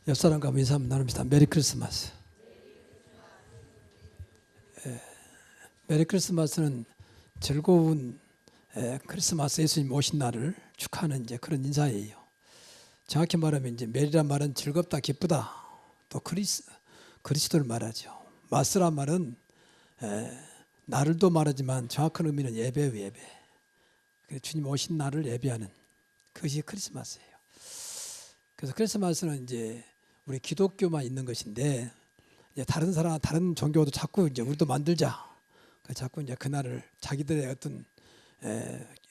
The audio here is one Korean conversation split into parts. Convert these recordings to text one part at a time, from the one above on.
옆 사람과 인사 한번 나눕시다. 메리 크리스마스. 메리 크리스마스는 즐거운 크리스마스 예수님 오신 날을 축하하는 이제 그런 인사예요. 정확히 말하면 이제 메리란 말은 즐겁다, 기쁘다. 또 그리스도를 말하죠. 마스란 말은 날을도 말하지만 정확한 의미는 예배예요, 예배. 주님 오신 날을 예배하는 그것이 크리스마스예요. 그래서 크리스마스는 이제 우리 기독교만 있는 것인데 이제 다른 사람, 다른 종교도 자꾸 이제 우리도 만들자. 자꾸 이제 그날을 자기들의 어떤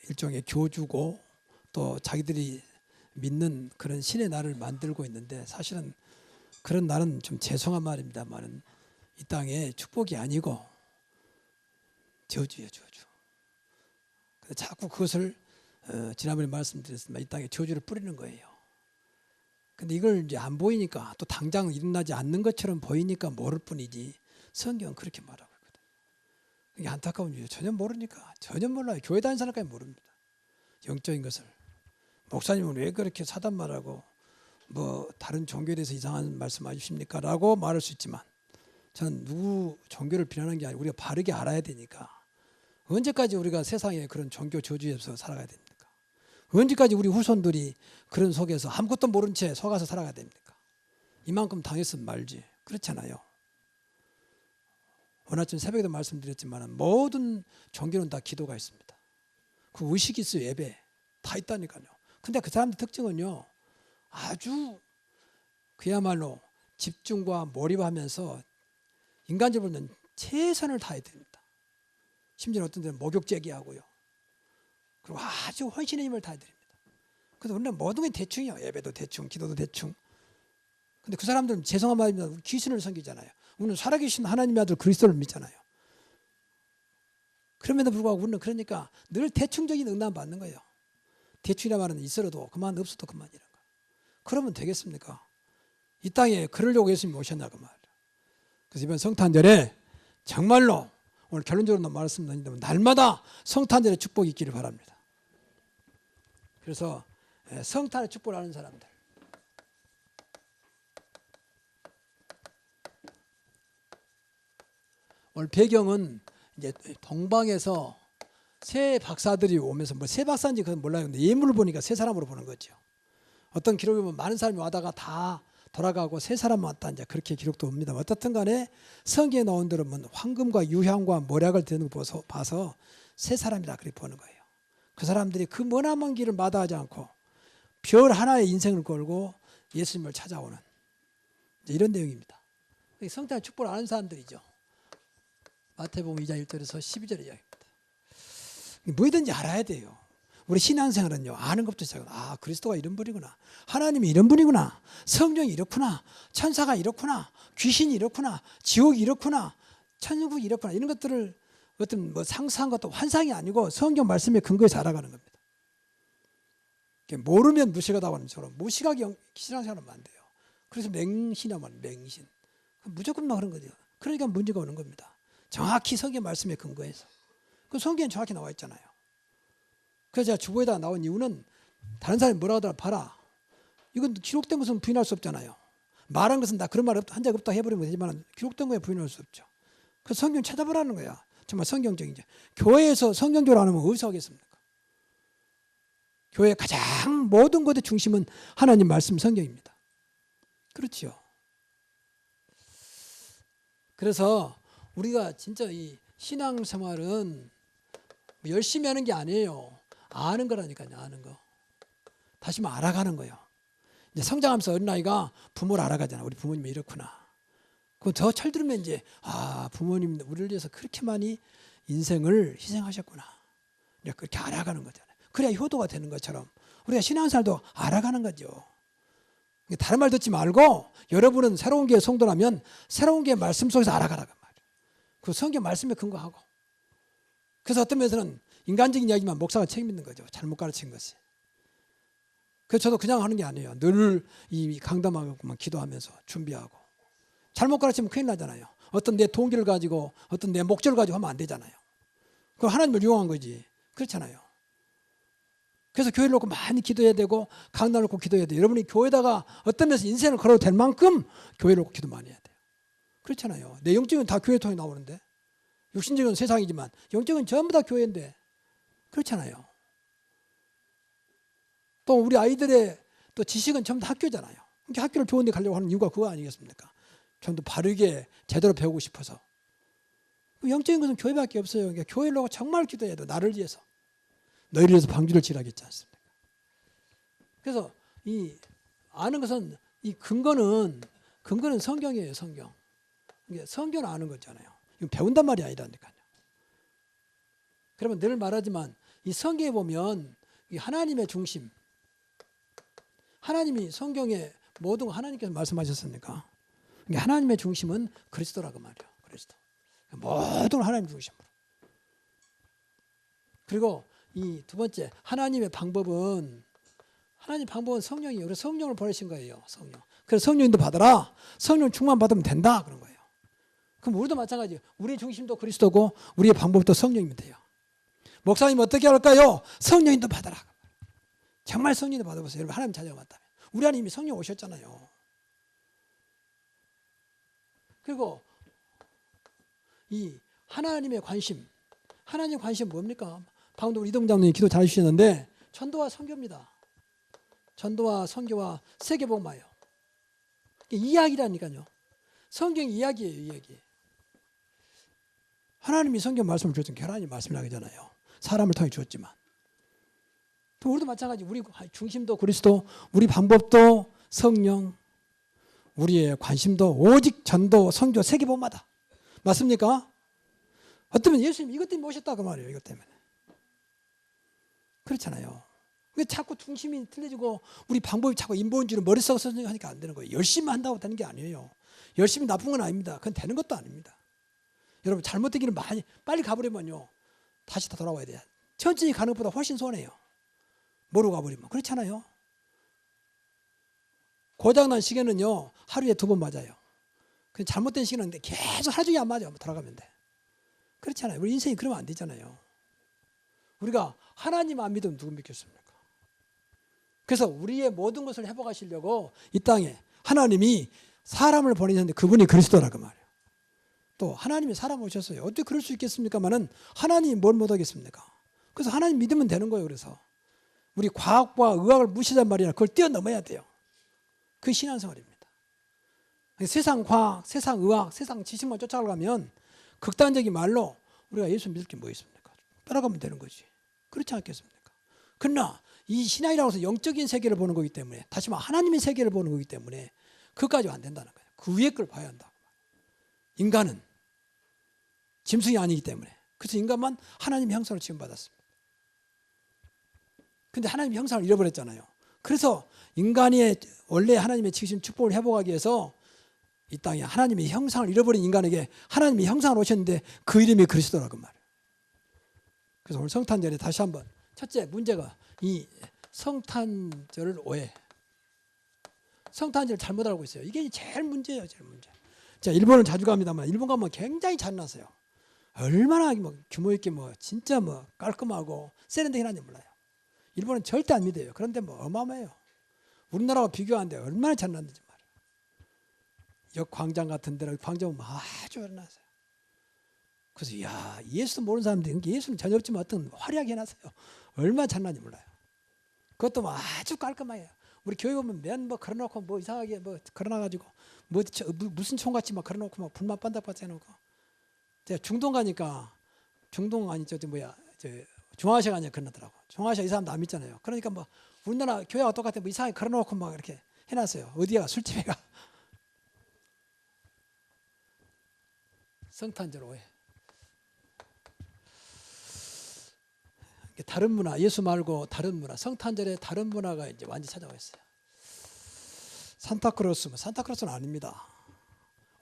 일종의 교주고 또 자기들이 믿는 그런 신의 날을 만들고 있는데 사실은 그런 날은 좀 죄송한 말입니다만은 이 땅의 축복이 아니고 저주예요, 저주. 그래서 자꾸 그것을 지난번에 말씀드렸지만 이 땅에 저주를 뿌리는 거예요. 근데 이걸 이제 안 보이니까 또 당장 일어나지 않는 것처럼 보이니까 모를 뿐이지 성경은 그렇게 말하고 있거든요. 이게 안타까운 일이에요. 전혀 모르니까. 전혀 몰라요. 교회 다니는 사람까지 모릅니다. 영적인 것을. 목사님은 왜 그렇게 사단 말하고 뭐 다른 종교에 대해서 이상한 말씀 하십니까? 라고 말할 수 있지만 저는 누구 종교를 비난하는 게 아니고 우리가 바르게 알아야 되니까 언제까지 우리가 세상에 그런 종교 저주에서 살아가야 됩니까? 언제까지 우리 후손들이 그런 속에서 아무것도 모른 채 속아서 살아가야 됩니까? 이만큼 당했으면 말지. 그렇잖아요. 오늘 아침 새벽에도 말씀드렸지만 모든 종교는 다 기도가 있습니다. 그 의식이 있어요. 예배. 다 있다니까요. 근데 그 사람들 특징은요. 아주 그야말로 집중과 몰입하면서 인간적으로는 최선을 다해야 됩니다. 심지어 어떤 데는 목욕 제기하고요. 그리고 아주 헌신의 힘을 다해드립니다. 그래서 우리는 모든 게 대충이요. 예배도 대충, 기도도 대충. 근데 그 사람들은 죄송한 말입니다. 귀신을 섬기잖아요. 우리는 살아계신 하나님의 아들 그리스도를 믿잖아요. 그럼에도 불구하고 우리는 그러니까 늘 대충적인 응답 받는 거예요. 대충이라 말은 있어도 그만, 없어도 그만 이런 거. 그러면 되겠습니까? 이 땅에 그러려고 예수님이 오셨나 그 말이에요. 그래서 이번 성탄절에 정말로 오늘 결론적으로 말씀드린다면 날마다 성탄절의 축복이 있기를 바랍니다. 그래서 성탄의 축복을 하는 사람들 오늘 배경은 이제 동방에서 새 박사들이 오면서 뭐 새 박사인지 그건 몰라요. 근데 예물을 보니까 새 사람으로 보는 거죠. 어떤 기록에 보면 많은 사람이 와다가 다 돌아가고 새 사람 왔다 이제 그렇게 기록도 옵니다. 어떻든 간에 성경에 나온 대로 황금과 유향과 모략을 드는 거 봐서 새 사람이라 그렇게 보는 거예요. 그 사람들이 그 머나먼 길을 마다하지 않고 별 하나의 인생을 걸고 예수님을 찾아오는 이런 내용입니다. 성탄의 축복을 아는 사람들이죠. 마태복음 2장 1절에서 12절의 이야기입니다. 뭐든지 알아야 돼요. 우리 신앙생활은요. 아는 것부터 시작은 그리스도가 이런 분이구나. 하나님이 이런 분이구나. 성령이 이렇구나. 천사가 이렇구나. 귀신이 이렇구나. 지옥이 이렇구나. 천국이 이렇구나. 이런 것들을 어떤 뭐 상상한 것도 환상이 아니고 성경 말씀에 근거해서 알아가는 겁니다. 모르면 무식하다고 하는 것처럼 무식하게 신앙생활하면 안 돼요. 그래서 맹신하면 맹신. 무조건 막 그런 거죠. 그러니까 문제가 오는 겁니다. 정확히 성경 말씀에 근거해서. 그 성경에 정확히 나와 있잖아요. 그래서 제가 주보에다 나온 이유는 다른 사람이 뭐라고 하더라 봐라. 이건 기록된 것은 부인할 수 없잖아요. 말한 것은 나 그런 말 한 적 없다 해버리면 되지만 기록된 거에 부인할 수 없죠. 그래서 성경 찾아보라는 거야. 정말 성경적이죠. 교회에서 성경적으로 안 하면 어디서 하겠습니까? 교회의 가장 모든 것의 중심은 하나님 말씀 성경입니다. 그렇죠. 그래서 우리가 진짜 이 신앙생활은 열심히 하는 게 아니에요. 아는 거라니까요. 아는 거. 다시 말 알아가는 거예요. 이제 성장하면서 어린아이가 부모를 알아가잖아. 우리 부모님이 이렇구나. 그거 더 철들으면 이제 부모님 우리를 위해서 그렇게 많이 인생을 희생하셨구나. 그렇게 알아가는 거잖아요. 그래야 효도가 되는 것처럼 우리가 신앙생활도 알아가는 거죠. 다른 말 듣지 말고 여러분은 새로운 게 성도라면 새로운 게 말씀 속에서 알아가라고 말이에요. 그 성경 말씀에 근거하고. 그래서 어떤 면에서는 인간적인 이야기만 목사가 책임있는 거죠. 잘못 가르친 것이. 그래서 저도 그냥 하는 게 아니에요. 늘 이 강담하고만 기도하면서 준비하고. 잘못 가르치면 큰일 나잖아요. 어떤 내 동기를 가지고 어떤 내 목적을 가지고 하면 안 되잖아요. 그럼 하나님을 이용한 거지. 그렇잖아요. 그래서 교회를 놓고 많이 기도해야 되고 강단을 놓고 기도해야 돼요. 여러분이 교회다가 어떤 면에서 인생을 걸어도 될 만큼 교회를 놓고 기도 많이 해야 돼요. 그렇잖아요. 내 영적은 다 교회 통해 나오는데, 육신적인 세상이지만 영적은 전부 다 교회인데, 그렇잖아요. 또 우리 아이들의 또 지식은 전부 다 학교잖아요. 그러니까 학교를 좋은 데 가려고 하는 이유가 그거 아니겠습니까? 좀 더 바르게 제대로 배우고 싶어서. 영적인 것은 교회밖에 없어요. 그러니까 교회를 놓고 정말 기도해야 돼요. 나를 위해서. 너희를 위해서 방주를 치라겠지 않습니까? 그래서 이 아는 것은 이 근거는 성경이에요. 성경. 성경을 아는 거잖아요. 이건 배운단 말이 아니라니까요. 그러면 늘 말하지만 이 성경에 보면 이 하나님의 중심, 하나님이 성경에 모든 하나님께서 말씀하셨습니까? 하나님의 중심은 그리스도라고 말이에요. 그리스도. 모든 하나님 중심으로. 그리고 이 두 번째 하나님의 방법은 성령이에요. 그래서 성령을 보내신 거예요. 성령. 그래서 성령인도 받아라. 성령 충만 받으면 된다 그런 거예요. 그럼 우리도 마찬가지예요. 우리의 중심도 그리스도고 우리의 방법도 성령이면 돼요. 목사님 어떻게 할까요? 성령인도 받아라. 정말 성령인도 받아보세요. 여러분 하나님 자녀가 맞다면. 우리 안에 이미 성령 오셨잖아요. 그리고 이 하나님의 관심. 하나님의 관심은 뭡니까? 방금도 우리 이동장님이 기도 잘 해주셨는데 전도와 선교입니다. 전도와 선교와 세계복음화예요. 이야기라니까요. 성경 이야기예요. 이야기. 하나님이 성경 말씀을 주었던 게 하나님 말씀이라잖아요. 사람을 통해 주었지만. 또 우리도 마찬가지. 우리 중심도 그리스도, 우리 방법도 성령, 우리의 관심도 오직 전도, 선교, 세계복음화다. 맞습니까? 어쩌면 예수님 이것 때문에 오셨다 그 말이에요. 이것 때문에. 그렇잖아요. 자꾸 중심이 틀려지고 우리 방법이 자꾸 인본주의로 머릿속에 설정하니까 안 되는 거예요. 열심히 한다고 되는 게 아니에요. 열심히 나쁜 건 아닙니다. 그건 되는 것도 아닙니다. 여러분 잘못된 길을 빨리 가버리면요. 다시 다 돌아와야 돼요. 천천히 가는 것보다 훨씬 손해요. 모르고 가버리면. 그렇잖아요. 고장난 시계는요. 하루에 2번 맞아요. 잘못된 시계는 계속 하루 종일 안 맞아요. 돌아가면 돼. 그렇잖아요. 우리 인생이 그러면 안 되잖아요. 우리가 하나님 안 믿으면 누구 믿겠습니까? 그래서 우리의 모든 것을 회복하시려고 이 땅에 하나님이 사람을 보내셨는데 그분이 그리스도라고 말이에요. 또 하나님이 사람 오셨어요. 어떻게 그럴 수 있겠습니까만은 하나님이 뭘 못하겠습니까? 그래서 하나님 믿으면 되는 거예요. 그래서 우리 과학과 의학을 무시하단 말이야. 그걸 뛰어넘어야 돼요. 그게 신앙생활입니다. 세상 과학, 세상 의학, 세상 지식만 쫓아가면 극단적인 말로 우리가 예수 믿을 게 뭐 있습니까? 따라가면 되는 거지. 그렇지 않겠습니까? 그러나 이 신앙이라고 해서 영적인 세계를 보는 거기 때문에, 다시 말해 하나님의 세계를 보는 거기 때문에 그것까지 안 된다는 거예요. 그 위에 걸 봐야 한다. 인간은 짐승이 아니기 때문에. 그래서 인간만 하나님의 형상을 지음받았습니다. 근데 하나님의 형상을 잃어버렸잖아요. 그래서 인간이 원래 하나님의 지으신 축복을 회복하기 위해서 이 땅에 하나님의 형상을 잃어버린 인간에게 하나님의 형상을 오셨는데 그 이름이 그리스도라고 말이에요. 그래서 오늘 성탄절에 다시 한번 첫째 문제가 이 성탄절 오해. 성탄절 잘못 알고 있어요. 이게 제일 문제예요. 제일 문제. 자, 일본은 자주 갑니다만 일본 가면 굉장히 잔인하세요. 얼마나 뭐 규모 있게 뭐 진짜 뭐 깔끔하고 세련되게 몰라요. 일본은 절대 안 믿어요. 그런데 뭐 어마어마해요. 우리나라와 비교하는데 얼마나 잔인한지 말이에요. 역 광장 같은 데는 광장은 아주 어른하세요. 그래서 야 예수 모르는 사람들이 예수는 전혀 없지만 어떤 화려하게 해놨어요. 얼마나 잔인한지 몰라요. 그것도 뭐 아주 깔끔해요. 우리 교회 보면 면 뭐 걸어놓고 뭐 이상하게 뭐 걸어놔가지고 뭐 무슨 총같이 막 걸어놓고 막 불만 반짝반짝 해놓고. 제가 중동 가니까 중동 아니 저 뭐야 저 중앙아시아 가니까 그러더라고. 중앙아시아 이 사람도 안 믿잖아요. 그러니까 뭐 우리나라 교회와 똑같아 뭐 이상하게 걸어놓고 막 이렇게 해놨어요. 어디가 술집에 가. 성탄절 오해. 다른 문화, 예수 말고 다른 문화, 성탄절에 다른 문화가 이제 완전히 찾아와 있어요. 산타크로스는 아닙니다.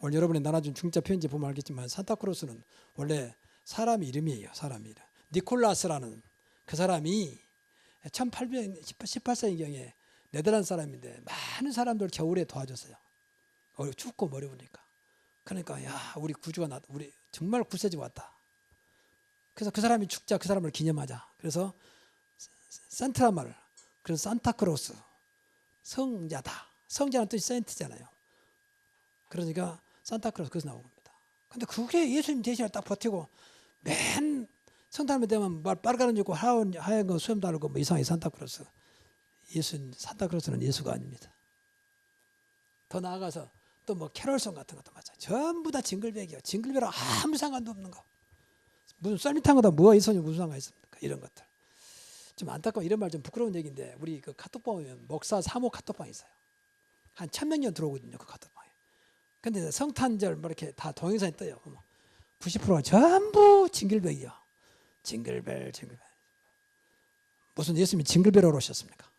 오늘 여러분이 나눠준 중자 편지 보면 알겠지만 산타크로스는 원래 사람 이름이에요. 사람 이름. 니콜라스라는 그 사람이 18세기경에 네덜란드 사람인데 많은 사람들 겨울에 도와줬어요. 춥고 어려우니까. 그러니까 야 우리 구주가 우리 정말 구세주가 왔다. 그래서 그 사람이 죽자 그 사람을 기념하자. 그래서 센트란 말. 그래서 산타크로스 성자다. 성자는 뜻이 센트잖아요. 그러니까 산타크로스 그래서 나온 겁니다. 근데 그게 예수님 대신에 딱 버티고 맨 성탄절 되면 말 빨가는 짓고 하얀 거 수염 달고 뭐 이상하게 산타크로스. 산타크로스는 예수가 아닙니다. 더 나아가서 또 뭐 캐롤송 같은 것도 맞아요. 전부 다 징글벨이요. 징글벨하고 아무 상관도 없는 거. 무슨 썰미 탄 거다 뭐가 있었니 무슨 상관이 있습니까? 이런 것들. 좀 안타까워 이런 말 좀 부끄러운 얘기인데 우리 그 카톡방 보면 목사 사모 카톡방이 있어요. 한 1000명 들어오거든요. 그 카톡방에. 근데 성탄절 뭐 이렇게 다 동영상이 떠요. 90%가 전부 징글벨이요. 징글벨. 무슨 예수님이 징글벨으로 오셨습니까?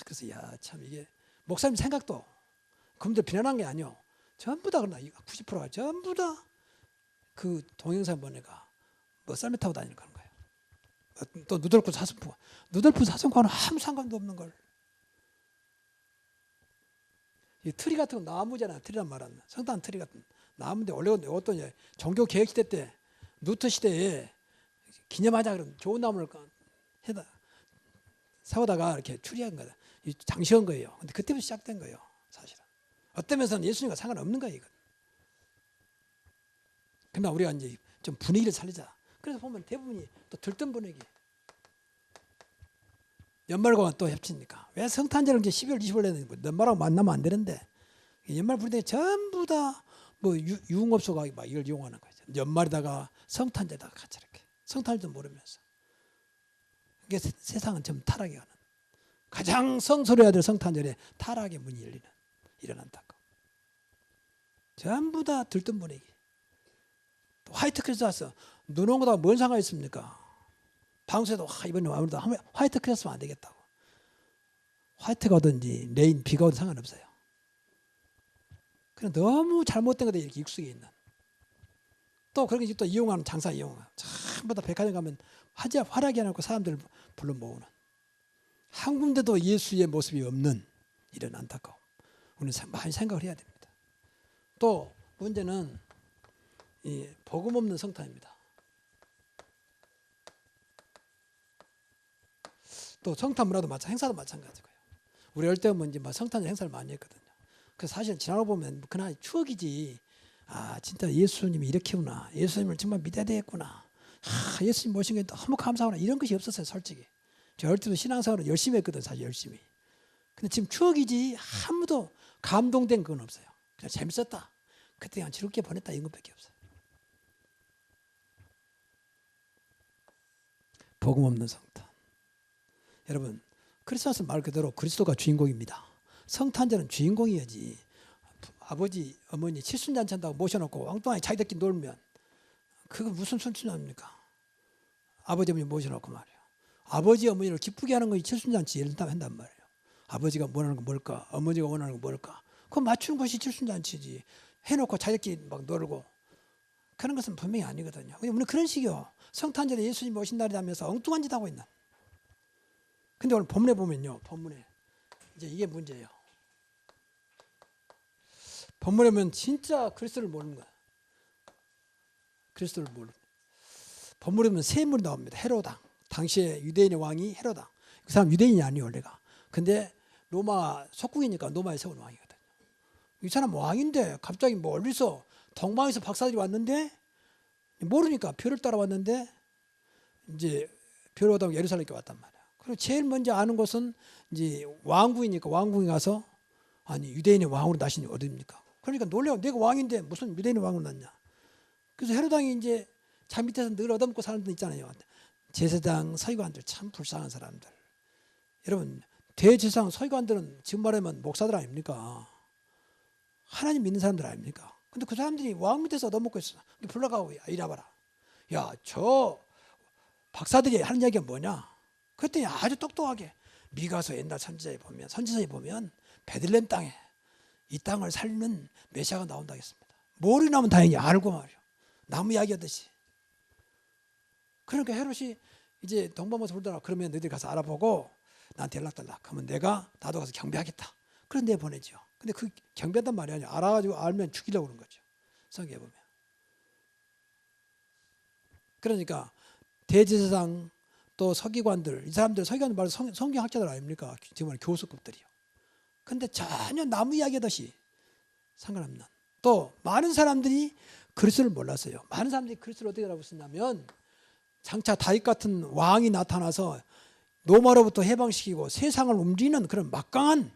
그래서 야 참 이게 목사님 생각도 그분들 비난한 게 아니요. 전부 다 그러나 90%가 전부 다 그 동영상 보니까 뭐 썰매 타고 다니는 그런 거예요. 또 누들프 사슴과는 아무 상관도 없는 걸. 이 트리 같은 거 나무잖아. 트리란 말은 성탄 트리 같은 나무인데 원래 어떤 종교 개혁 시대 때 루터 시대에 기념하자 그런 좋은 나무를 해다 사오다가 이렇게 추리한 거다. 장시한 거예요. 근데 그때부터 시작된 거예요. 사실은 어떤 면에서는 예수님과 상관없는 거예요. 이건. 그러나 우리가 이제 좀 분위기를 살리자. 그래서 보면 대부분이 또 들뜬 분위기. 연말과 또 협치니까. 왜 성탄절을 이제 12월 20일 내는 연말하고 만나면 안 되는데 연말 부르되 전부 다 뭐 유흥업소가 막 이걸 이용하는 거죠. 연말에다가 성탄절에다가 같이 이렇게 성탄절도 모르면서 이게 세상은 좀 타락해 가는 가장 성스러워야 될 성탄절에 타락의 문이 열리는 이런 안타까움. 전부 다 들뜬 분위기. 화이트 크리스마스 눈 온 거다 뭔 상관이 있습니까? 방송에도 이번에 아무래도 화이트 크리스마스 안 되겠다고. 화이트가 오든지 레인 비가 오든 상관없어요. 그냥 너무 잘못된 것에 이렇게 익숙해 있는. 또 그렇게 또 이용하는 장사 이용하는. 전부 다 백화점 가면 화려하게 해놓고 사람들 불러 모으는. 한 군데도 예수의 모습이 없는 이런 안타까움. 우리는 많이 생각을 해야 됩니다. 또 문제는 이 복음 없는 성탄입니다. 또 성탄 문화도 행사도 마찬가지고요. 우리 어릴 때 보면 이제 성탄절 행사를 많이 했거든요. 그래서 사실 지나고 보면 그날 추억이지. 아 진짜 예수님이 이렇게구나. 예수님을 정말 믿어야 되겠구나. 아 예수님 모신 게 너무 감사하구나. 이런 것이 없었어요. 솔직히. 저 어릴 때도 신앙생활을 열심히 했거든. 사실 열심히. 근데 지금 추억이지 아무도 감동된 건 없어요. 그냥 재밌었다. 그때 그냥 즐겁게 보냈다 이런 것밖에 없어요. 복음 없는 성탄. 여러분 크리스마스는 말 그대로 그리스도가 주인공입니다. 성탄절은 주인공이어야지. 아버지 어머니 칠순잔치 한다고 모셔놓고 왕뚱하게 자기들끼리 놀면 그거 무슨 순천입니까? 아버지 어머니 모셔놓고 말이에요. 아버지 어머니를 기쁘게 하는 것이 칠순잔치 한단 말이에요. 아버지가 원하는 건 뭘까? 어머니가 원하는 건 뭘까? 그거 맞추는 것이 칠순잔치지. 해놓고 자기들끼리 막 놀고 그런 것은 분명히 아니거든요. 우리는 그런 식이요. 성탄절에 예수님 오신 날이라면서 엉뚱한 짓 하고 있는. 근데 오늘 본문에 보면요. 본문에 이제 이게 문제예요. 본문에 보면 진짜 그리스도를 모르는 거야. 그리스도를 모르는. 본문에 보면 세 인물이 나옵니다. 헤로당. 당시에 유대인의 왕이 헤로당. 그 사람 유대인이 아니에요 원래가. 근데 로마 속국이니까 로마에 세운 왕이거든요. 이 사람 왕인데 갑자기 멀리서 동방에서 박사들이 왔는데 모르니까 표를 따라 왔는데 이제 표를 오다 예루살렘에 왔단 말이야. 그리고 제일 먼저 아는 것은 이제 왕궁이니까 왕궁에 가서 아니 유대인의 왕으로 나시니 어디입니까? 그러니까 놀래요. 내가 왕인데 무슨 유대인의 왕으로 났냐? 그래서 헤로당이 이제 자기 밑에서 늘 얻어먹고 사는 분 있잖아요. 제사장 서기관들 참 불쌍한 사람들. 여러분 대제사장 서기관들은 지금 말하면 목사들 아닙니까? 하나님 믿는 사람들 아닙니까? 근데 그 사람들이 왕 밑에서 얻어먹고 있어. 불러가고 이리 와봐라. 야, 저 박사들이 하는 이야기가 뭐냐? 그랬더니 아주 똑똑하게 미가서 옛날 선지서에 보면 베들레헴 땅에 이 땅을 살리는 메시아가 나온다 했습니다. 머리 나면 다행히 알고 말이야. 나무 이야기 하듯이. 그러니까 헤롯이 이제 동방에서 불더라. 그러면 너희들 가서 알아보고 나한테 연락 달라. 그러면 나도 가서 경배하겠다. 그런 데 보내죠. 근데 그 경배한단 말이 아니야. 알아가지고 알면 죽이려고 그러는 거죠. 성경에 보면. 그러니까 대제사장 또 서기관들, 이 사람들 서기관들 말로 성경학자들 아닙니까? 정말 교수급들이요. 근데 전혀 나무 이야기하듯이 상관없는, 또 많은 사람들이 그리스도를 몰랐어요. 많은 사람들이 그리스도를 어떻게 알고 있었냐면 장차 다윗 같은 왕이 나타나서 로마로부터 해방시키고 세상을 움직이는 그런 막강한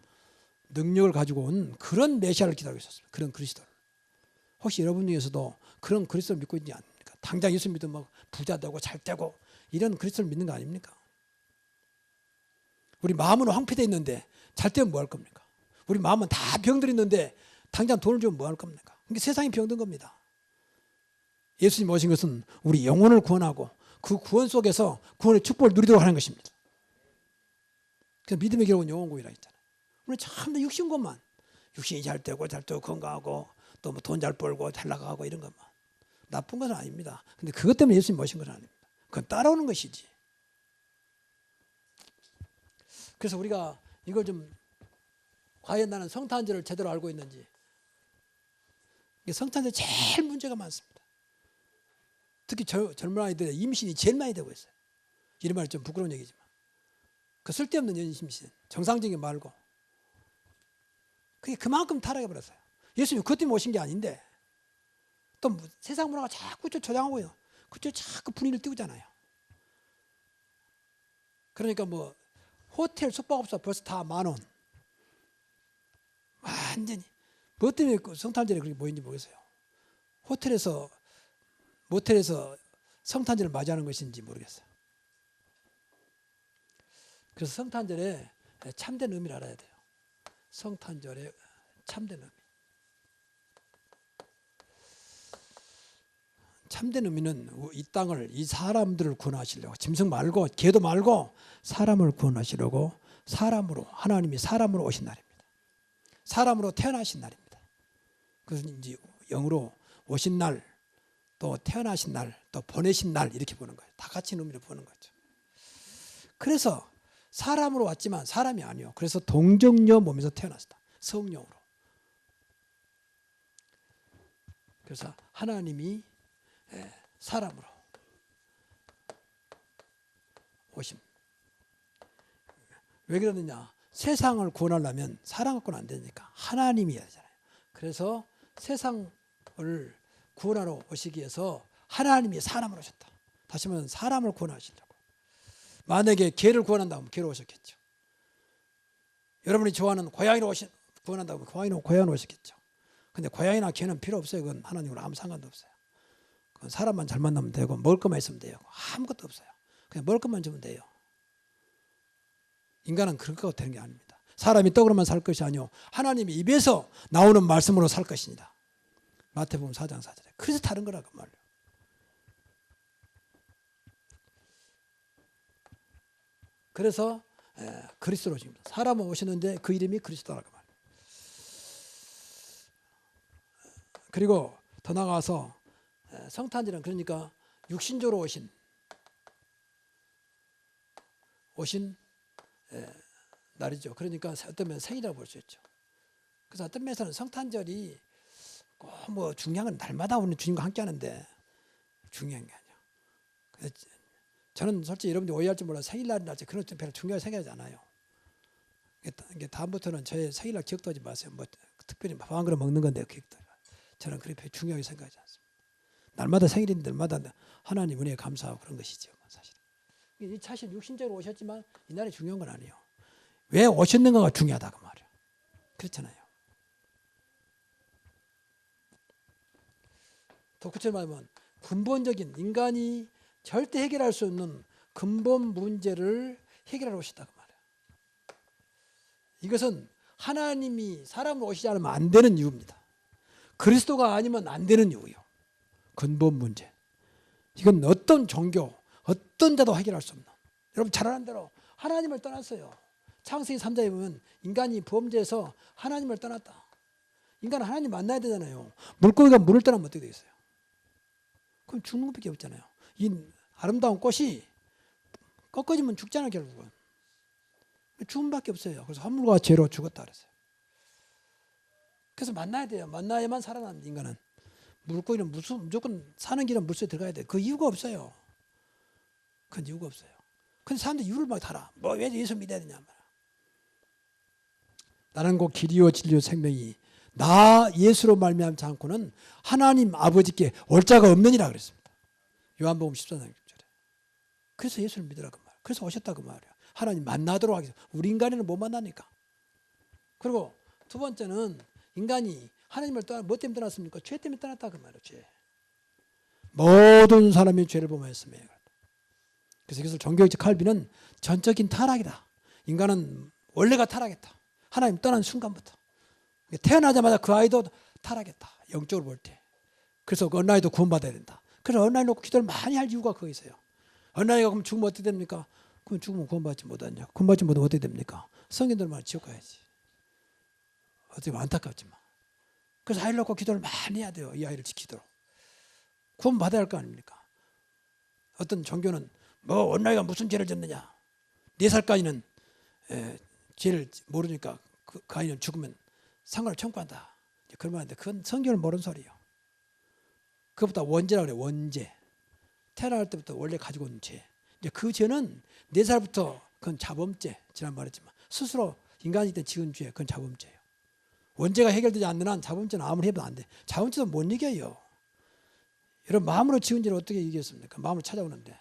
능력을 가지고 온 그런 메시아를 기다리고 있었습니다. 그런 그리스도를. 혹시 여러분 중에서도 그런 그리스도를 믿고 있지 않습니까? 당장 예수 믿으면 막 부자 되고 잘 되고 이런 그리스도를 믿는 거 아닙니까? 우리 마음은 황폐되어 있는데 잘 되면 뭐 할 겁니까? 우리 마음은 다 병들어 있는데 당장 돈을 주면 뭐 할 겁니까? 그러니까 세상이 병든 겁니다. 예수님 오신 것은 우리 영혼을 구원하고 그 구원 속에서 구원의 축복을 누리도록 하는 것입니다. 그래서 믿음의 결국은 영혼구이라 했잖아요. 우리 참 육신 것만, 육신이 잘 되고 건강하고 또 뭐 돈 잘 벌고 잘 나가고 이런 것만 나쁜 것은 아닙니다. 근데 그것 때문에 예수님 모신 것은 아닙니다. 그건 따라오는 것이지. 그래서 우리가 이걸 좀 과연 나는 성탄절을 제대로 알고 있는지, 성탄절 제일 문제가 많습니다. 특히 젊은 아이들의 임신이 제일 많이 되고 있어요. 이런 말이 좀 부끄러운 얘기지만 그 쓸데없는 임신, 정상적인 말고 그게 그만큼 타락해버렸어요. 예수님 그것 때문에 오신 게 아닌데 또 세상 문화가 자꾸 조장하고요. 그쪽 자꾸 분위기를 띄우잖아요. 그러니까 뭐 호텔 숙박업소 벌써 다 10,000원. 완전히 뭐 때문에 성탄절에 그렇게 모인지 모르겠어요. 모텔에서 성탄절을 맞이하는 것인지 모르겠어요. 그래서 성탄절에 참된 의미를 알아야 돼요. 성탄절의 참된 의미. 참된 의미는 이 땅을, 이 사람들을 구원하시려고, 짐승 말고 개도 말고 사람을 구원하시려고 사람으로, 하나님이 사람으로 오신 날입니다. 사람으로 태어나신 날입니다. 그래서 이제 영어로 오신 날, 또 태어나신 날, 또 보내신 날 이렇게 보는 거예요. 다 같이 의미로 보는 거죠. 그래서 사람으로 왔지만 사람이 아니요. 그래서 동정녀 몸에서 태어났다. 성령으로. 그래서 하나님이 사람으로 오심. 왜 그러느냐? 세상을 구원하려면 사람 갖고는 안 되니까 하나님이어야 되잖아요. 그래서 세상을 구원하러 오시기 위해서 하나님이 사람으로 오셨다. 다시 말하면 사람을 구원하시려고. 만약에 개를 구원한다면 개로 오셨겠죠. 여러분이 좋아하는 고양이로 구원한다면 고양이로 오셨겠죠. 근데 고양이나 개는 필요 없어요. 그건 하나님으로 아무 상관도 없어요. 그건 사람만 잘 만나면 되고 먹을 것만 있으면 돼요. 아무것도 없어요. 그냥 먹을 것만 주면 돼요. 인간은 그렇게 되는 게 아닙니다. 사람이 떡으로만 살 것이 아니요 하나님의 입에서 나오는 말씀으로 살 것입니다. 마태복음 4장 4절에. 그래서 다른 거라고 말이에요. 그래서 그리스도로 오십니다. 사람은 오시는데 그 이름이 그리스도라고 말이에요. 그리고 더 나아가서 성탄절은 그러니까 육신적으로 오신 날이죠. 그러니까 어떤 면에서 생일이라고 볼 수 있죠. 그래서 어떤 면에서는 성탄절이 꼭 뭐 중요한 건 날마다 우리는 주님과 함께 하는데 중요한 게 아니에요. 저는 솔직히 여러분들이 오해할지 몰라도 생일날이나 그런 것 별로 중요하게 생각하지 않아요. 다음부터는 저의 생일날 기억도 하지 마세요. 뭐 특별히 밥 한 그릇 먹는 건데 기억도. 저는 그렇게 중요하게 생각하지 않습니다. 날마다 생일인데 날마다 하나님 은혜에 감사하고 그런 것이죠. 사실. 이 사실 육신적으로 오셨지만 이날이 중요한 건 아니에요. 왜 오셨는가가 중요하다고 말이에요. 그렇잖아요. 더 구체적으로 말하면 근본적인 인간이 절대 해결할 수 없는 근본 문제를 해결하러 오셨다고 말이에요. 이것은 하나님이 사람으로 오시지 않으면 안 되는 이유입니다. 그리스도가 아니면 안 되는 이유예요. 근본 문제. 이건 어떤 종교, 어떤 자도 해결할 수 없는. 여러분 잘 아는 대로 하나님을 떠났어요. 창세기 3장에 보면 인간이 범죄해서 하나님을 떠났다. 인간은 하나님 만나야 되잖아요. 물고기가 물을 떠나면 어떻게 되겠어요? 그럼 죽는 것밖에 없잖아요. 이 아름다운 꽃이 꺾어지면 죽잖아요. 결국은. 죽음밖에 없어요. 그래서 화물과 죄로 죽었다 그랬어요. 그래서 만나야 돼요. 만나야만 살아납니다. 인간은. 물고기는 무조건 사는 길은 물속에 들어가야 돼요. 그 이유가 없어요. 그건 이유가 없어요. 근데 사람들이 이유를 막 달아. 뭐 왜 예수 믿어야 되냐 말이야. 나는 곧 길이요 진리요 생명이 나 예수로 말미암지 않고는 하나님 아버지께 올 자가 없느니라 그랬습니다. 요한복음 14장 6절에. 그래서 예수를 믿으라 그 말. 그래서 오셨다 그 말이야. 하나님 만나도록 하겠어. 우리 인간에는 못 만나니까. 그리고 두 번째는 인간이 하나님을 떠나 뭐 때문에 떠났습니까? 죄 때문에 떠났다 그 말이야. 죄. 모든 사람이 죄를 범하였으며. 그래서 이것을 종교적 칼빈은 전적인 타락이다. 인간은 원래가 타락했다. 하나님 떠난 순간부터. 태어나자마자 그 아이도 타락했다. 영적으로 볼 때. 그래서 그 어린아이도 구원받아야 된다. 그래서 어린아이 놓고 기도를 많이 할 이유가 그거 있어요. 어린아이가 그럼 죽으면 어떻게 됩니까? 그럼 죽으면 구원받지 못하냐. 구원받지 못하면 어떻게 됩니까? 성인들만 지옥 가야지. 어떻게 안타깝지만. 그래서 아이를 놓고 기도를 많이 해야 돼요. 이 아이를 지키도록. 구원받아야 할 거 아닙니까? 어떤 종교는 뭐 어린아이가 무슨 죄를 졌느냐. 4살까지는 죄를 모르니까 그 아이는 죽으면 상관을 청구한다. 그런 말인데 그건 성경을 모르는 소리예요. 그것보다 원죄라고 그래요. 원죄. 태어날 때부터 원래 가지고 있는 죄. 이제 그 죄는 4살부터 그건 자범죄. 지난 말했지만 스스로 인간이 때 지은 죄 그건 자범죄예요. 원죄가 해결되지 않는 한 자범죄는 아무리 해도 안 돼. 자범죄도 못 이겨요. 여러분 마음으로 지은 죄를 어떻게 이겼습니까? 마음으로 찾아오는데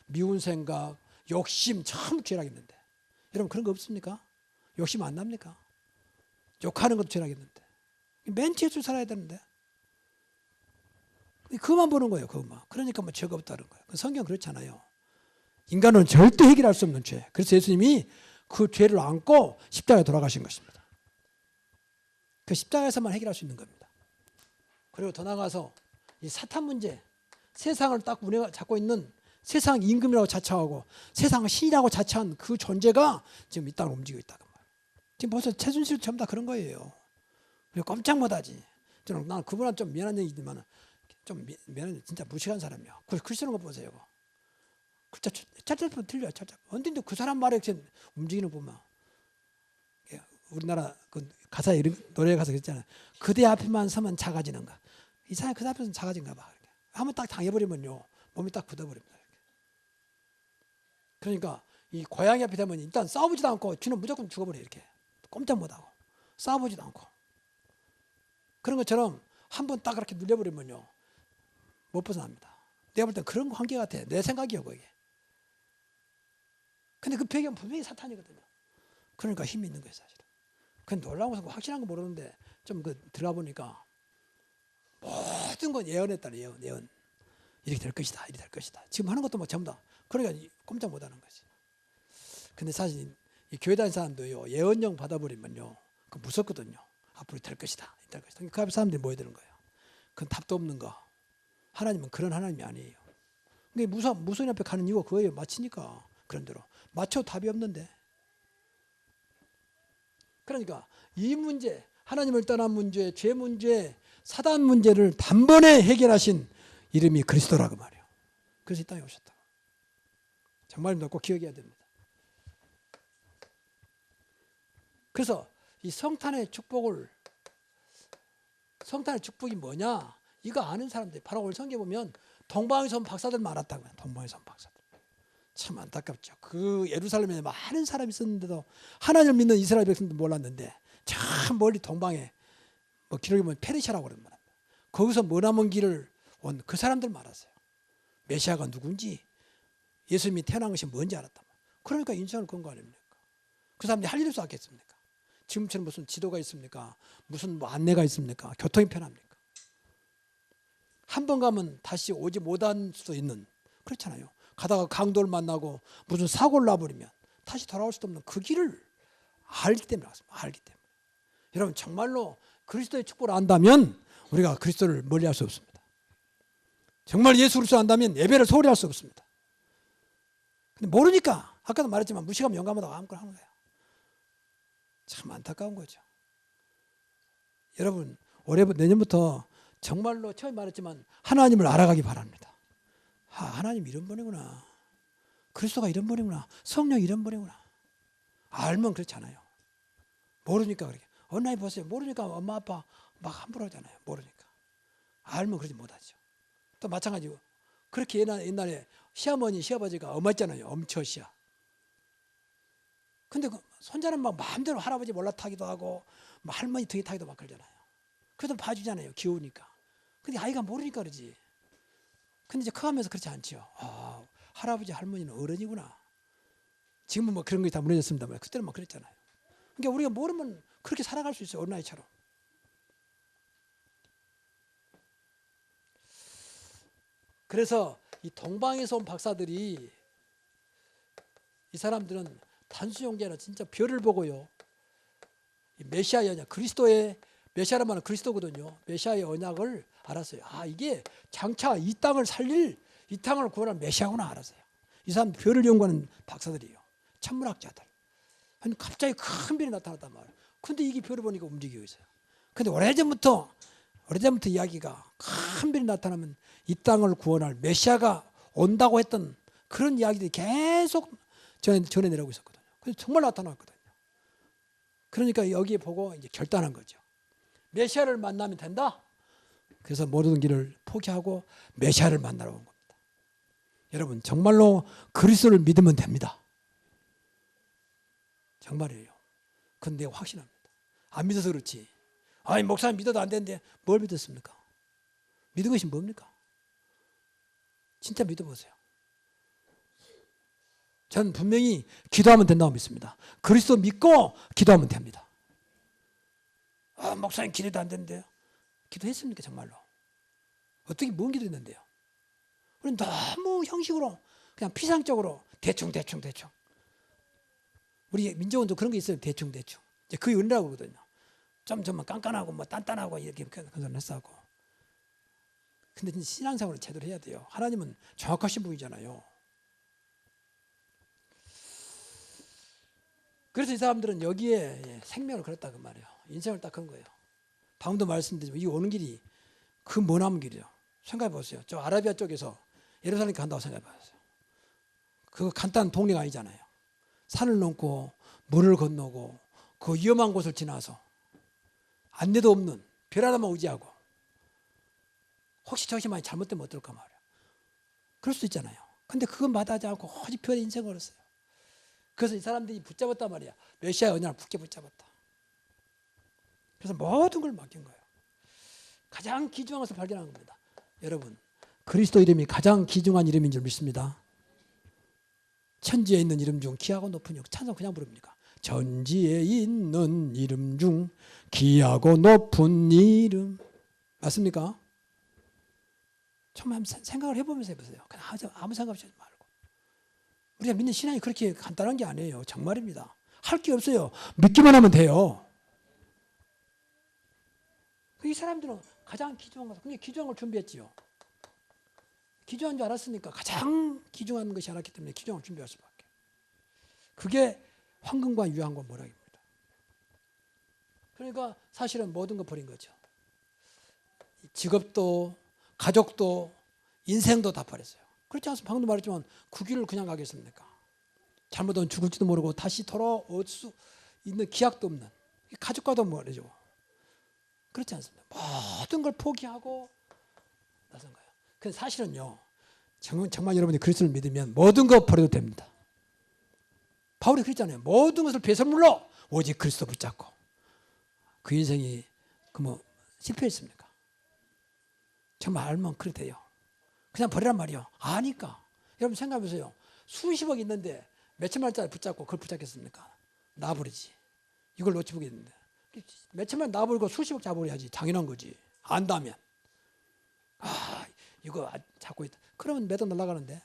미운 생각, 욕심 참 죄락했는데 여러분 그런 거 없습니까? 욕심 안 납니까? 욕하는 것도 죄락했는데 맨 죄를 살아야 되는데 그만 보는 거예요. 그만. 그러니까 뭐 죄가 없다는 거예요. 성경 그렇잖아요. 인간은 절대 해결할 수 없는 죄. 그래서 예수님이 그 죄를 안고 십자가에 돌아가신 것입니다. 그 십자가에서만 해결할 수 있는 겁니다. 그리고 더 나아가서 이 사탄 문제, 세상을 딱 우리가 잡고 있는 세상 임금이라고 자처하고 세상을 신이라고 자처한 그 존재가 지금 이 땅을 움직이고 있다. 지금 벌써 최순실 전부 다 그런 거예요. 깜짝 못하지. 저는 나는 그분한테 좀 미안한 얘기지만 좀 미안한 진짜 무식한 사람이야. 글 쓰는 거 보세요. 글자 짤짤 틀려요. 짤짤. 언젠데 그 사람 말에 움직이는 거 보면 우리나라 그 가사 이름 노래 가사 있잖아요. 그대 앞에만 서면 작아지는가. 이 사람이 그 앞에서는 작아진가 봐. 한번 딱 당해버리면요 몸이 딱 굳어버립니다. 그러니까 이 고양이 앞에 되면 일단 싸우지도 않고 쥐는 무조건 죽어버려 이렇게 꼼짝 못하고 싸워보지도 않고 그런 것처럼 한번 딱 그렇게 눌려버리면요 못 벗어납니다. 내가 볼 땐 그런 관계 같아. 내 생각이요 그게. 근데 그 배경 분명히 사탄이거든요. 그러니까 힘이 있는 거예요 사실은. 그건 놀라운 것은 확실한 거 모르는데 좀 그 들어가 보니까 모든 건 예언했다. 예언. 이렇게 될 것이다. 이렇게 될 것이다. 지금 하는 것도 뭐 전부 다. 그러니까 꼼짝 못하는 거지. 근데 사실 이 교회 다니는 사람도요 예언령 받아버리면요 그 무섭거든요. 앞으로 될 것이다. 될 것이다. 그 앞에 사람들이 모여드는 거예요. 그건 답도 없는 거. 하나님은 그런 하나님이 아니에요. 그러니까 무서운 앞에 가는 이유가 그거예요. 맞히니까 그런 대로 맞춰 답이 없는데. 그러니까 이 문제, 하나님을 떠난 문제, 죄 문제, 사단 문제를 단번에 해결하신 이름이 그리스도라고 말이에요. 그래서 이 땅에 오셨다. 정말 꼭 기억해야 됩니다. 그래서 이 성탄의 축복이 뭐냐? 이거 아는 사람들 바로 오늘 성경에 보면 동방에서 온 박사들 많았다고 해요. 동방에서 온 박사들. 참 안타깝죠. 그 예루살렘에 많은 사람이 있었는데도 하나님을 믿는 이스라엘 백성도 몰랐는데 참 멀리 동방에 뭐 기록에 보면 페르시아라고 그러는 말입니다. 거기서 머나먼 길을 온 그 사람들 말았어요. 메시아가 누군지 예수님이 태어난 것이 뭔지 알았다. 그러니까 인생을 건 거 아닙니까? 그 사람들이 할 일이 없겠습니까? 지금처럼 무슨 지도가 있습니까? 무슨 뭐 안내가 있습니까? 교통이 편합니까? 한 번 가면 다시 오지 못할 수도 있는 그렇잖아요. 가다가 강도를 만나고 무슨 사고를 나버리면 다시 돌아올 수도 없는 그 길을 알기 때문에 왔습니다. 알기 때문에. 여러분 정말로 그리스도의 축복을 안다면 우리가 그리스도를 멀리할 수 없습니다. 정말 예수 그리스도를 안다면 예배를 소홀히 할 수 없습니다. 근데 모르니까 아까도 말했지만 무식하면 영감하다고 아무거나 하는 거예요. 참 안타까운 거죠. 여러분 내년부터 정말로 처음 말했지만 하나님을 알아가기 바랍니다. 하나님 이런 분이구나. 그리스도가 이런 분이구나. 성령 이런 분이구나. 알면 그렇잖아요. 모르니까 그렇게. 어느 보세요. 모르니까 엄마 아빠 막 함부로 하잖아요. 모르니까. 알면 그러지 못하죠. 또 마찬가지고 그렇게 옛날에 시어머니 시아버지가 엄했잖아요. 엄처시아. 근데 그 손자는 막 마음대로 할아버지 몰라 타기도 하고 뭐 할머니 등에 타기도 막 그러잖아요. 그래도 봐주잖아요. 귀여우니까. 근데 아이가 모르니까 그러지. 근데 이제 커가면서 그렇지 않지요. 아, 할아버지 할머니는 어른이구나. 지금은 뭐 그런 게 다 무너졌습니다만 그때는 막 그랬잖아요. 그러니까 우리가 모르면 그렇게 살아갈 수 있어요. 어린아이처럼. 그래서 이 동방에서 온 박사들이 이 사람들은 단순 형제는 진짜 별을 보고요. 메시아의 언약, 그리스도의 메시아란 말은 그리스도거든요. 메시아의 언약을 알았어요. 아, 이게 장차 이 땅을 살릴, 이 땅을 구원할 메시아구나 알았어요. 이 사람 별을 연구하는 박사들이에요. 천문학자들. 아니 갑자기 큰 별이 나타났단 말이에요. 근데 이게 별을 보니까 움직이고 있어요. 근데 오래전부터 이야기가 큰 별이 나타나면 이 땅을 구원할 메시아가 온다고 했던 그런 이야기들이 계속 전해 내려오고 있었거든요. 근데 정말 나타났거든요. 그러니까 여기에 보고 이제 결단한 거죠. 메시아를 만나면 된다. 그래서 모든 길을 포기하고 메시아를 만나러 온 겁니다. 여러분 정말로 그리스도를 믿으면 됩니다. 정말이에요. 그건 내가 확신합니다. 안 믿어서 그렇지. 아니 목사님 믿어도 안 되는데 뭘 믿었습니까? 믿은 것이 뭡니까? 진짜 믿어보세요. 저는 분명히 기도하면 된다고 믿습니다. 그리스도 믿고 기도하면 됩니다. 아, 목사님 기도도 안 되는데요. 기도했습니까 정말로? 어떻게 뭔 기도했는데요? 우리는 너무 형식으로 그냥 피상적으로 대충 우리 민족은도 그런 게 있어요. 대충 이제 그게 은혜라고 그러거든요. 좀만 깐깐하고 뭐 단단하고 이렇게 그런 했었고. 근데 신앙생활을 제대로 해야 돼요. 하나님은 정확하신 분이잖아요. 그래서 이 사람들은 여기에 생명을 걸었다 그 말이에요. 인생을 딱 건 거예요. 방금도 말씀드리지만 이 오는 길이 그 머나먼 길이죠. 생각해 보세요. 저 아라비아 쪽에서 예루살렘 간다고 생각해 보세요. 그거 간단한 동네가 아니잖아요. 산을 넘고 물을 건너고 그 위험한 곳을 지나서 안내도 없는 별 하나만 의지하고 혹시 저것이 많이 잘못되면 어떨까 말이에요. 그럴 수도 있잖아요. 근데 그건 마다하지 않고 오직 별의 인생을 걸었어요. 그래서 이 사람들이 붙잡았단 말이야. 메시아의 언약을 굳게 붙잡았다. 그래서 모든 걸 맡긴 거예요. 가장 귀중한 것을 발견한 겁니다. 여러분 그리스도 이름이 가장 귀중한 이름인 줄 믿습니다. 천지에 있는 이름 중 귀하고 높은 이름. 찬송 그냥 부릅니까? 천지에 있는 이름 중 귀하고 높은 이름. 맞습니까? 정말 생각을 해보면서 해보세요. 그냥 아무 생각 없이 하지 말고. 우리가 믿는 신앙이 그렇게 간단한 게 아니에요. 정말입니다. 할 게 없어요. 믿기만 하면 돼요. 이 사람들은 가장 귀중한 것, 근데 귀중한 걸 준비했지요. 귀중한 줄 알았으니까 가장 귀중한 것이 알았기 때문에 귀중한 걸 준비할 수밖에. 그게 황금과 유황과 모락입니다. 그러니까 사실은 모든 걸 버린 거죠. 직업도 가족도 인생도 다 버렸어요. 그렇지 않습니까? 방금도 말했지만 그 길을 그냥 가겠습니까? 잘못하면 죽을지도 모르고 다시 돌아올 수 있는 기약도 없는 가족과도 말이죠. 그렇지 않습니까? 모든 걸 포기하고 나선 거예요. 근데 사실은요, 정말 여러분이 그리스도를 믿으면 모든 거 버려도 됩니다. 바울이 그랬잖아요. 모든 것을 배설물로 오직 그리스도 붙잡고. 그 인생이 실패했습니까? 정말 알면 그래 돼요. 그냥 버리란 말이요. 아니까. 여러분 생각해보세요. 수십억 있는데 몇천만짜리 붙잡고 그걸 붙잡겠습니까? 놔버리지. 이걸 놓치보겠는데. 몇천만 놔버리고 수십억 잡아버려야지. 당연한 거지. 안다면. 아, 이거 잡고 있다. 그러면 매도 날아가는데.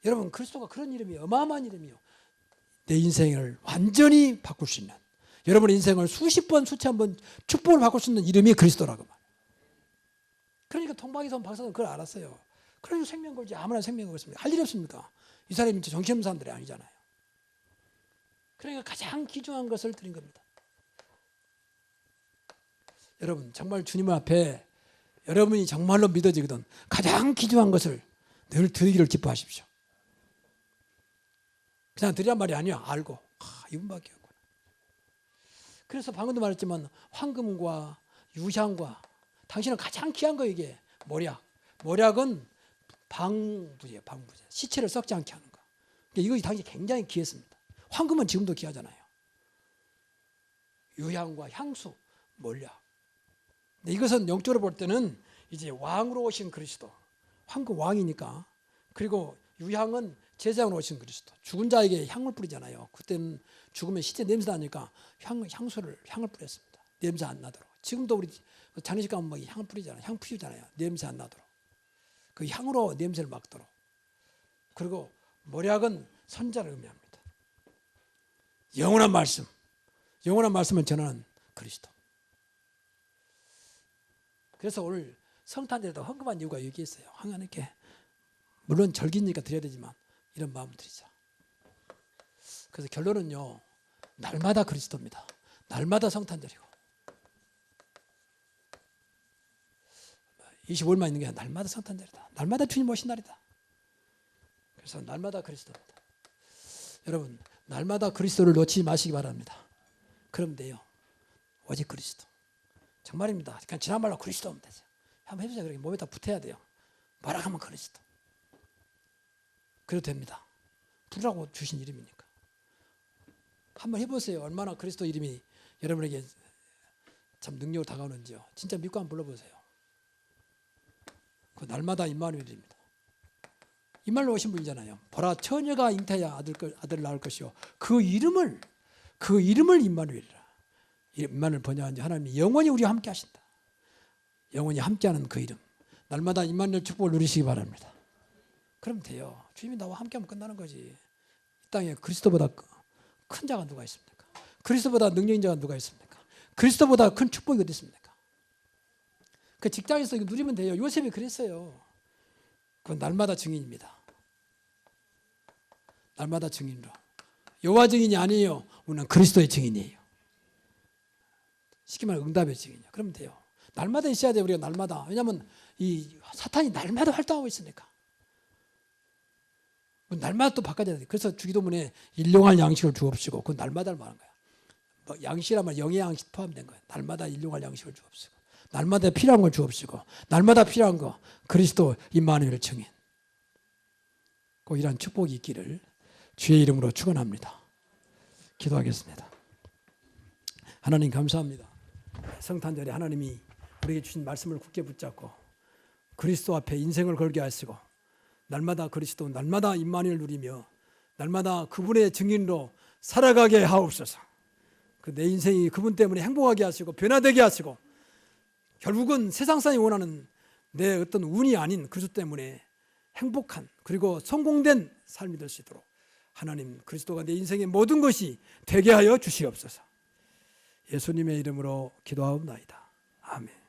여러분 그리스도가 그런 이름이 어마어마한 이름이요. 내 인생을 완전히 바꿀 수 있는, 여러분의 인생을 수십 번 수천 번 축복을 바꿀 수 있는 이름이 그리스도라고 말이에요. 그러니까 동방에서 온 박사는 그걸 알았어요. 그러니까 생명 걸지 아무나 생명 걸습니까? 할 일이 없습니까? 이 사람이 정신없는 사람들이 아니잖아요. 그러니까 가장 귀중한 것을 드린 겁니다. 여러분 정말 주님 앞에 여러분이 정말로 믿어지거든 가장 귀중한 것을 늘 드리기를 기뻐하십시오. 그냥 드리란 말이 아니야. 알고 이분밖에 없구나. 그래서 방금도 말했지만 황금과 유향과 당신은 가장 귀한 거 이게 모략은 방부제 시체를 썩지 않게 하는 거. 이거 당시 굉장히 귀했습니다. 황금은 지금도 귀하잖아요. 유향과 향수, 몰약. 근데 이것은 영적으로 볼 때는 이제 왕으로 오신 그리스도, 황금 왕이니까. 그리고 유향은 제사장으로 오신 그리스도, 죽은 자에게 향을 뿌리잖아요. 그때는 죽으면 시체 냄새 나니까 향을 뿌렸습니다. 냄새 안 나도록. 지금도 우리 장례식 가면 뭐 향을 뿌리잖아요. 향 피우잖아요. 냄새 안 나도록. 그 향으로 냄새를 막도록. 그리고 몰약은 선자를 의미합니다. 영원한 말씀을 전하는 그리스도. 그래서 오늘 성탄절에도 헌금한 이유가 여기 있어요. 하나님께 물론 절기니까 드려야 되지만 이런 마음을 드리자. 그래서 결론은요, 날마다 그리스도입니다. 날마다 성탄절이고 25일만 있는 게 아니라 날마다 성탄절이다. 날마다 주님 오신 날이다. 그래서 날마다 그리스도입니다. 여러분, 날마다 그리스도를 놓치지 마시기 바랍니다. 그럼 돼요. 오직 그리스도. 정말입니다. 그냥 지난말로 그리스도 하면 되죠. 한번 해보세요. 그렇게 몸에다 붙어야 돼요. 뭐라 하면 그리스도. 그래도 됩니다. 부르라고 주신 이름이니까. 한번 해보세요. 얼마나 그리스도 이름이 여러분에게 참 능력으로 다가오는지요. 진짜 믿고 한번 불러보세요. 그 날마다 임마누엘입니다. 임마누엘 오신 분이잖아요. 보라 처녀가 잉태하여 아들을 낳을 것이요. 그 이름을 임마누엘이라. 임마누엘 번역한 지 하나님이 영원히 우리와 함께 하신다. 영원히 함께하는 그 이름. 날마다 임마누엘 축복을 누리시기 바랍니다. 그럼 돼요. 주님이 나와 함께하면 끝나는 거지. 이 땅에 그리스도보다 큰 자가 누가 있습니까? 그리스도보다 능력인 자가 누가 있습니까? 그리스도보다 큰 축복이 어디 있습니까? 그 직장에서 이거 누리면 돼요. 요셉이 그랬어요. 그건 날마다 증인입니다. 날마다 증인으로. 여호와 증인이 아니에요. 우리는 그리스도의 증인이에요. 쉽게 말하면 응답의 증인이에요. 그러면 돼요. 날마다 있어야 돼요. 우리가 날마다. 왜냐하면 이 사탄이 날마다 활동하고 있으니까. 날마다 또 바꿔야 돼. 그래서 주기도문에 일용할 양식을 주옵시고, 그건 날마다를 말하는 거야. 뭐 양식이라면 영의 양식 포함된 거야. 날마다 일용할 양식을 주옵시고, 날마다 필요한 걸 주옵시고, 날마다 필요한 거 그리스도 임마누엘 증인. 꼭 이런 축복이 있기를 주의 이름으로 축원합니다. 기도하겠습니다. 하나님 감사합니다. 성탄절에 하나님이 우리에게 주신 말씀을 굳게 붙잡고 그리스도 앞에 인생을 걸게 하시고 날마다 그리스도, 날마다 임마누엘 누리며 날마다 그분의 증인으로 살아가게 하옵소서. 그 내 인생이 그분 때문에 행복하게 하시고 변화되게 하시고 결국은 세상 사람이 원하는 내 어떤 운이 아닌 그리스도 때문에 행복한 그리고 성공된 삶이 될 수 있도록 하나님 그리스도가 내 인생의 모든 것이 되게 하여 주시옵소서. 예수님의 이름으로 기도하옵나이다. 아멘.